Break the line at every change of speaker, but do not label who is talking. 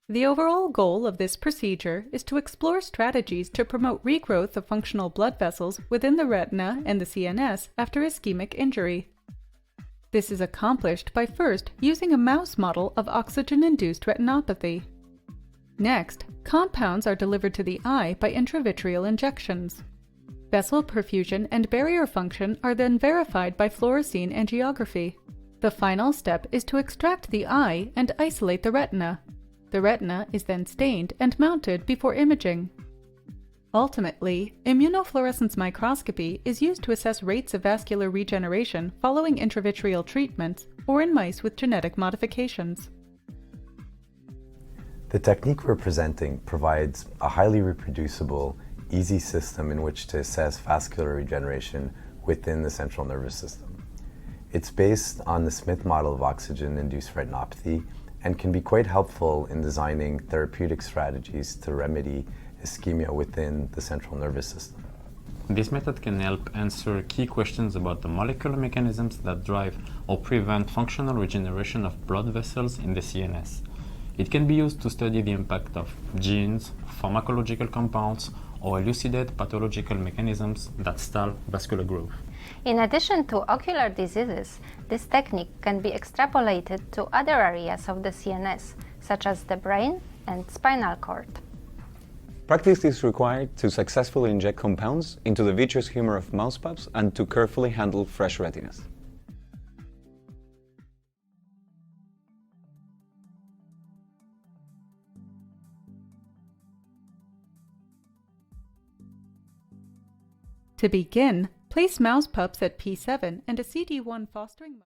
The overall goal of this procedure is to explore strategies to promote regrowth of functional blood vessels within the retina and the CNS after ischemic injury. This is accomplished by first using a mouse model of oxygen-induced retinopathy. Next, compounds are delivered to the eye by intravitreal injections. Vessel perfusion and barrier function are then verified by fluorescein angiography. The final step is to extract the eye and isolate the retina. The retina is then stained and mounted before imaging. Ultimately, immunofluorescence microscopy is used to assess rates of vascular regeneration following intravitreal treatments or in mice with genetic modifications.
The technique we're presenting provides a highly reproducible, easy system in which to assess vascular regeneration within the central nervous system. It's based on the Smith model of oxygen-induced retinopathy and can be quite helpful in designing therapeutic strategies to remedy ischemia within the central nervous system.
This method can help answer key questions about the molecular mechanisms that drive or prevent functional regeneration of blood vessels in the CNS. It can be used to study the impact of genes, pharmacological compounds, or elucidate pathological mechanisms that stall vascular growth.
In addition to ocular diseases, this technique can be extrapolated to other areas of the CNS, such as the brain and spinal cord.
Practice is required to successfully inject compounds into the vitreous humor of mouse pups and to carefully handle fresh retinas.
To begin, place mouse pups at P7 and a CD1 fostering